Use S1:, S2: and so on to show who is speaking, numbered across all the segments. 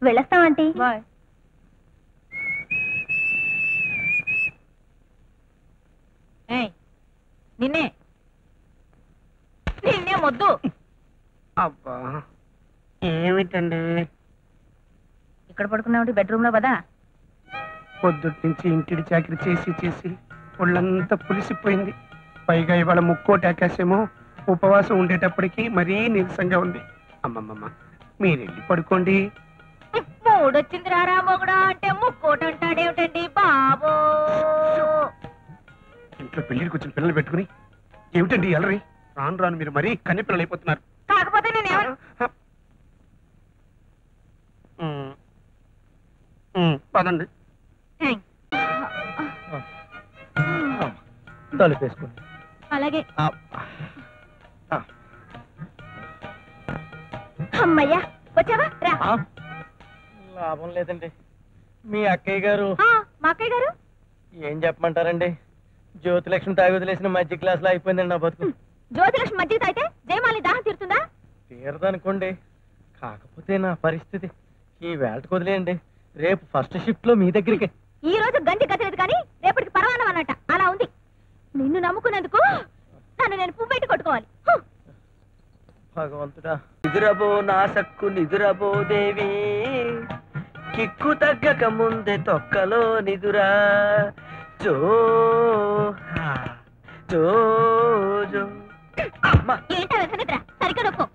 S1: వెళ్ళొస్తాం aunty.
S2: Bye. నిన్నే నిన్నే మొద్దు.
S3: అబ్బా ఏమిటండి
S2: ఇక్కడ పడుకున్నావు బెడ్రూమ్ లో పదా.
S3: పొద్దుటి నుంచి ఇంటిడి చాకరీ చేసి చేసి ఒళ్ళంతా పులిసిపోయింది. పైగా ఇవాళ ముక్కోటి ఆకాశమో ఉపవాసం ఉండేటప్పటికి మరీ నీరసంగా ఉంది. అమ్మమ్మమ్మ మీరెళ్ళి పడుకోండి.
S2: మూడొచ్చింది రారా మొగుడా అంటే ముక్కోటి అంటాడేమిటండి బాబో.
S3: ఇంట్లో పెళ్లికి వచ్చిన పిల్లలు పెట్టుకుని ఏమిటండి ఎలరి? రాను రాను మీరు మరీ కన్నె పిల్లలు అయిపోతున్నారు.
S2: కాకపోతే
S3: పదండి. తలుపేసుకోండి.
S2: అలాగే.
S1: అమ్మయ్యా వచ్చావా రా.
S4: లాభం లేదండి. మీ అక్కయ్య గారు.
S1: మా అక్కయ్య గారు
S4: ఏం చెప్పమంటారండి? జ్యోతిలక్ష్మి తాగి వదిలేసిన మధ్య క్లాస్ లో అయిపోయిందండి నా బతుకు.
S1: జ్యోతిలక్ష్మి మజ్జిగ తాగితే జయమాలి దాహం తీరుతుందా?
S4: తీరదనుకోండి. కాకపోతే నా పరిస్థితి ఈ వేళకు వదిలేయండి. రేపు ఫస్ట్ షిఫ్ట్ లో మీ దగ్గరికి.
S1: ఈ రోజు గంజి గతలేదు కానీ రేపటికి పరవానం అన్నట్ట అలా ఉంది. నిన్ను నమ్ముకున్నందుకు నన్ను నేను పువ్వెట్టి కొట్టుకోవాలి.
S4: భగవంతుడా. నిదురబో నా సక్కు నిదురబో దేవి, కిక్కు తగ్గక ముందే తొక్కలో నిదురా. జో జో జో.
S1: ఏంటా నిద్ర సరిగ్గా నొక్కో.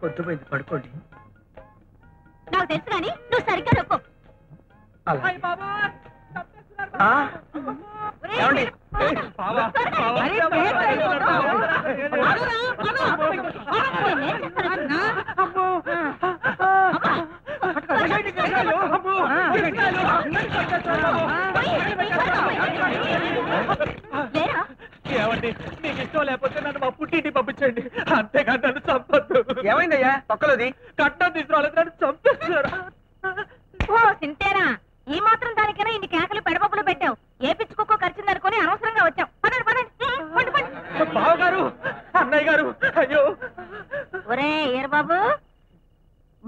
S4: పొద్దుపోయింది పడుకోండి.
S1: నాకు తెలుసు కానీ నువ్వు సరిగ్గా నొక్కో.
S4: ఏమండి?
S3: ఏమండి మీకు ఇష్టం లేకపోతే నన్ను మా పుట్టింటి పంపించండి. అంతేకాదు నన్ను చంపద్దు.
S4: ఏమైందయ్యా తొక్కలోది?
S3: కట్నం తీసుకురాలేదు నన్ను చంపేస్తున్నారు.
S2: సింతేనా? ఈ మాత్రం దానికైనా ఇన్ని కేకలు పెడపప్పులు పెట్టావు. ఏ పిచ్చుకోకో ఖర్చుందనుకుని అనవసరంగా వచ్చావు. పదండి పదండి.
S3: బావగారు అన్నయ్య గారు అయ్యో.
S2: ఒరే ఏర్బాబు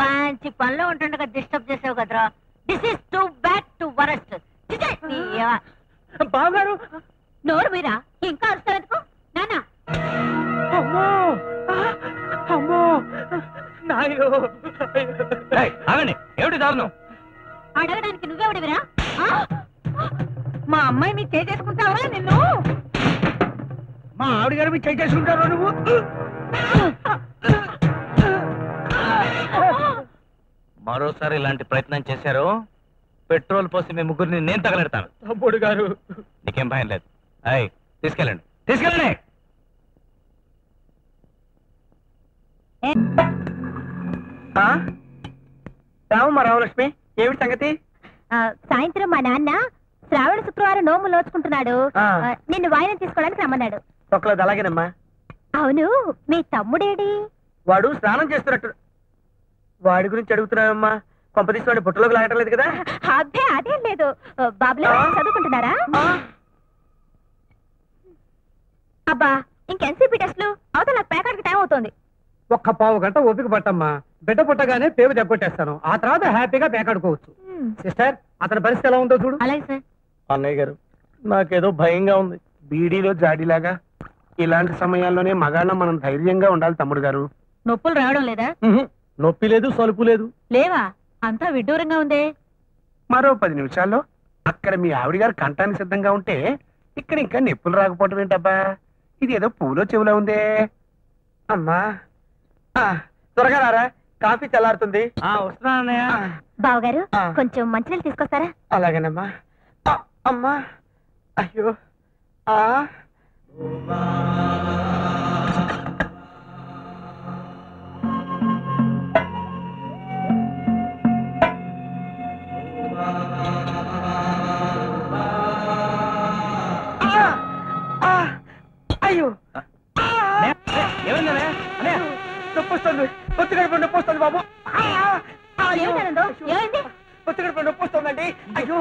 S2: మంచి పనిలో ఉంటుండగా డిస్టర్బ్ చేసావు కదరా. This is too bad to worst.
S3: బావగారు
S1: నోరు మీరా ఇంకా అరుస్తారెందుకు? నాన్న
S3: అమ్మో అమ్మో నాయో.
S4: ఆగండి. ఏమిటి దారుణం?
S1: అడగడానికి నువ్వెవడివిరా?
S2: మా అమ్మాయి నీ చేసుకుంటావా? నిన్ను
S3: మా ఆవిడ గారు మీరు చేసుకుంటారు నువ్వు.
S4: మరోసారి ఇలాంటి ప్రయత్నం చేశారు పెట్రోల్ పోసి మీ ముగ్గురిని నేను తగలెడతాను.
S3: తమ్ముడు గారు
S4: నీకేం భయం లేదు. అయ్ తీసుకెళ్ళండి తీసుకెళ్ళండి.
S3: రామమ్మ రామలక్ష్మి ఏమిటి సంగతి?
S1: సాయంత్రం మా నాన్న శ్రావణ శుక్రవారం నోము నోచుకుంటున్నాడు. నిన్ను వాయినం తీసుకోవడానికి రమ్మన్నాడు.
S3: ఒక్కలేదు అలాగేనమ్మా.
S1: అవును మీ తమ్ముడేడి?
S3: వాడు స్నానం చేస్తున్నట్టు. వాడి గురించి అడుగుతున్నావమ్మా? కొంపదీసి వాడి బుట్టలోకి లాగటలేదు కదా?
S1: అదే అదేం లేదు. బాబులో చదువుకుంటున్నారా? అబ్బా ఇంకెన్సీపీ టెస్ట్లు అవతల నాకు ప్యాకెట్కి టైం అవుతోంది.
S3: ఒక్క పావు గంట ఓపిక పట్టమ్మా. బిడ్డ పుట్టగానే పేరు దెబ్బకొట్టేస్తాను. ఆ తర్వాత హ్యాపీగా పేకాడుకోవచ్చు. సిస్టర్ అతని పరిస్థితి ఎలా ఉందో చూడు.
S2: అలాగే సార్.
S4: అన్నయ్య గారు నాకేదో భయంగా ఉంది.
S3: బీడీలో జాడీలాగా ఇలాంటి సమయాల్లోనే మగాళ్ళం మనం ధైర్యంగా ఉండాలి తమ్ముడు గారు.
S2: నొప్పులు రావడం లేదా?
S4: నొప్పి లేదు సలుపు లేదు.
S2: లేవా? అంతా విడ్డూరంగా ఉందే.
S3: మరో 10 నిమిషాల్లో అక్కడ మీ ఆవిడ గారు కంటానికి సిద్ధంగా ఉంటే ఇక్కడ ఇంకా నొప్పులు రాకపోవటం ఏంటబ్బా? ఇది ఏదో పూలో చెవులో ఉందే. అమ్మా త్వరగా రారా, కాఫీ చల్లారుతుంది.
S4: వస్తున్నా అన్నయ్య.
S1: బావగారు కొంచెం మంచినీళ్ళు తీసుకొస్తారా?
S3: అలాగేనమ్మా. అమ్మా అయ్యో. అయ్యో
S4: ఏమైందనే?
S3: నొప్పి వస్తుంది. పొత్తు గడప నొప్పి వస్తుంది బాబు.
S1: ఏమిటో ఏమైంది?
S3: పొత్తు గడప నొప్పి వస్తుందండి. అయ్యో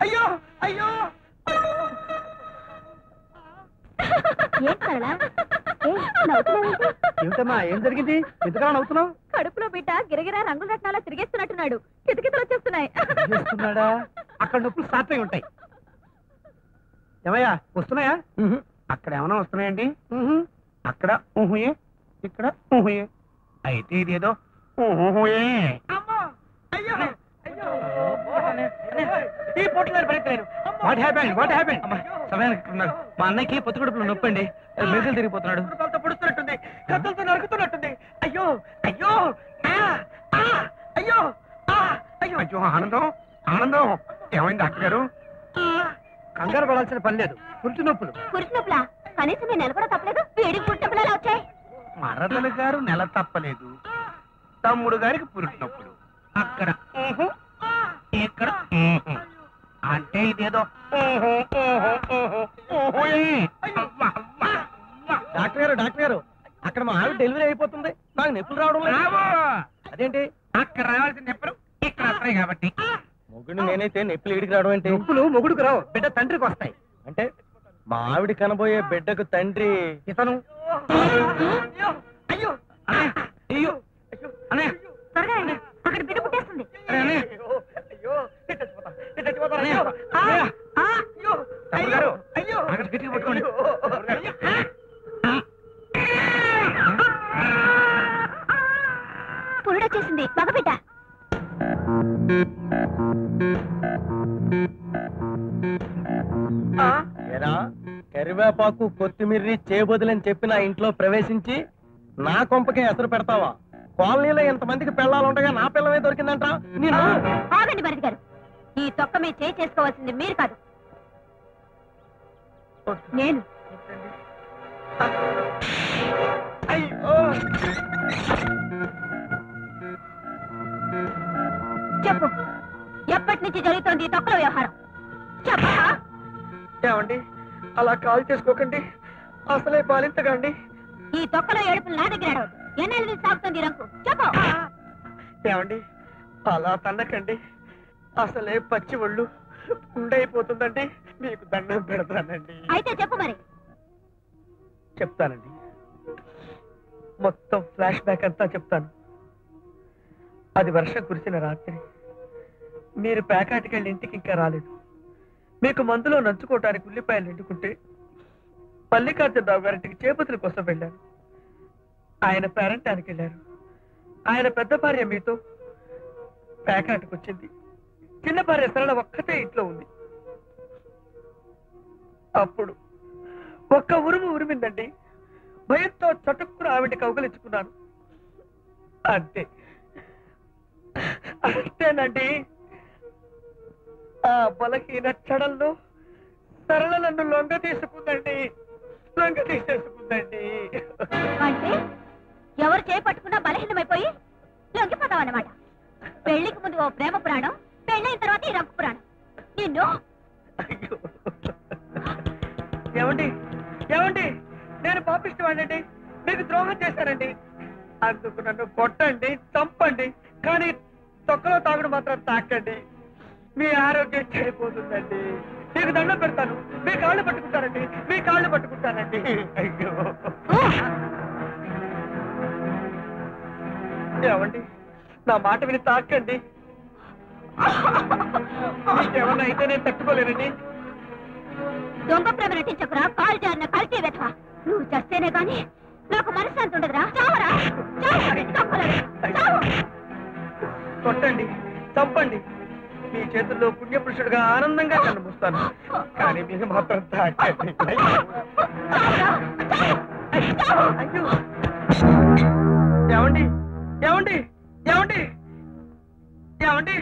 S3: అయ్యో అయ్యో.
S1: ఏం సరళ
S3: ఏమిటమ్మా ఏం జరిగింది? ఎందుకలా నవ్వుతున్నావు?
S1: కడుపులో బిడ్డ గిరగిరా రంగుల రత్నాలా తిరిగేస్తున్నట్టున్నాడు. కితకితలు వచ్చేస్తున్నాయి.
S3: చేస్తున్నాడా? అక్కడ నొప్పులు స్టార్ట్ అయి ఉంటాయి. ఏమయ్యా వస్తున్నాయా? అక్కడ ఏమైనా వస్తున్నాయండి? అక్కడ ఊహుయే, ఇక్కడ ఊహుయే. అయితే ఇదేదో ఊహుయే.
S4: ఈ పొట్టలేరు పడట్లేను.
S3: What happened? What happened?
S4: సమయానికి ఉన్నారు. మా అన్నయ్యకి పొత్తు కడుపులో నొప్పండి. మెరుగలు తిరిగిపోతున్నాడు.
S3: పొడుస్తున్నట్టుంది, కత్తులతో నరుకుతున్నట్టుంది. అయ్యో అయ్యో అయ్యో అయ్యో అయ్యో. ఆనందం ఆనందం, ఏమైంది డాక్టర్ గారు? కంగారు పడాల్సిన పని లేదు. పురుటి నొప్పులు.
S1: పురుష నొప్పులా? కనీసం నేను నెల కూడా తప్పలేదు. వేడికి పుట్టి నొప్పులు ఎలా వచ్చాయి?
S3: మరదల గారు నెల తప్పలేదు, తమ్ముడు గారికి పురుటి నొప్పులు. అక్కడ ఊహు, ఇక్కడ ఊహు. అంటే ఇదేదో ఊహు, ఊహు, ఊహు, ఊహుయే. అవ్వ, అవ్వ, అవ్వ.
S4: డాక్టర్ గారు డాక్టర్ గారు, అక్కడ మా ఆవిడ డెలివరీ అయిపోతుంది. నాకు నొప్పులు రావడం లేదు.
S3: రావు.
S4: అదేంటి?
S3: అక్కడ రావాల్సిన నొప్పులు ఇక్కడ వస్తాయి కాబట్టి.
S4: మొగుడు నేనైతే నొప్పులు ఇడికి రావడం ఏంటి?
S3: నొప్పులు మొగుడుకు రావు, బిడ్డ తండ్రికి వస్తాయి.
S4: అంటే మా ఆవిడ కనబోయే బిడ్డకు తండ్రి
S3: ఇతను. అయ్యో అయ్యో అనే
S1: త్వరగా రండి. అక్కడ బిడ్డ పుట్టేస్తుంది.
S3: అక్కడ గట్టిగా పట్టుకోండి.
S1: పురుడొచ్చేసింది. మగబిడ్డ.
S4: ఎరా కరివేపాకు కొత్తిమీర్రి చేయబోదులని చెప్పి నా ఇంట్లో ప్రవేశించి నా కొంపకే ఎసరు పెడతావా? కాలనీలో ఎంతమందికి పిల్లలు ఉండగా నా పిల్లమే దొరికిందంట. నేను
S1: ఆగండి భరత్ గారు. ఈ తొక్క మీద చేయి చేసుకోవాల్సింది మీరు కాదు, నేను. చెప్పు, ఎప్పటి నుంచి జరుగుతోంది ఈ తొక్కల వ్యవహారం? చెప్పా.
S4: ఏమండి అలా కాల్ చేసుకోకండి, అసలే బాలింతకండి.
S1: ఈ తొక్కలో ఏడుపులు నా దగ్గర అడవద్దు. ఎన్నెల నుంచి సాగుతుంది ఈ రంకు? చెప్పు.
S4: ఏమండి అలా తన్నకండి, అసలే పచ్చి ఒళ్ళు ఉండైపోతుందండి. మీకు దండం పెడతానండి.
S1: అయితే చెప్పు మరి.
S4: చెప్తానండి, మొత్తం ఫ్లాష్ బ్యాక్ అంతా చెప్తాను. అది వర్షం కురిసిన రాత్రి. మీరు ప్యాకాటికెళ్ళి ఇంటికి ఇంకా రాలేదు. మీకు మందులో నంచుకోవటానికి ఉల్లిపాయలు ఎండుకుంటే మల్లికార్జునరావు గారింటికి చేపతుల కోసం వెళ్ళారు. ఆయన పేరంటానికి వెళ్ళారు. ఆయన పెద్ద భార్య మీతో ప్యాకాటికి వచ్చింది. చిన్న భార్య సరళ ఒక్కతే ఇంట్లో ఉంది. అప్పుడు ఒక్క ఉరుము ఉరిమిందండి. భయంతో చటుక్కున ఆవిడ కౌగలించుకున్నాను. అంతే అంతేనండి. ఆ బలహీన క్షణంలో సరళ నన్ను లొంగ తీసుకుందండి.
S1: అంటే ఎవరు చేపట్టుకున్నా బలహీనమైపోయి లొంగిపోతావన్నమాట. పెళ్లికి ముందు ఓ ప్రేమ పురాణం, పెళ్ళైన తర్వాత ఈ రంకు పురాణం. నిన్ను
S4: ఏమండి ఏమండి, నేను పాపిష్టవాడండి, మీకు ద్రోహం చేశానండి. అందుకు నన్ను కొట్టండి, చంపండి, కానీ తొక్కలో తాగుడు మాత్రం తాకండి. మీ ఆరోగ్యం చెడిపోతుందండి. మీకు దండం పెడతాను, మీ కాళ్ళు పట్టుకుంటానండి, మీ కాళ్ళు పట్టుకుంటానండి. అయ్యో ఏమండి, నా మాట విని తాకండి. మీకేమన్నా అయితే నేను తట్టుకోలేనండి.
S1: దొంగ ప్రేమ నటించకురా, కాల్ జారిన కల్తీ వెధవా. నువ్వు చస్తేనే గాని నాకు మనశ్శాంతి ఉండదురా. చావరా, చావు.
S4: కొట్టండి, చంపండి, మీ చేతుల్లో పుణ్యపురుషుడుగా ఆనందంగా కన్నుమూస్తాను. కానీ మీకు మాత్రం తాకండి. అయ్యో ఏమండి ఏమండి ఏమండి ఏమండి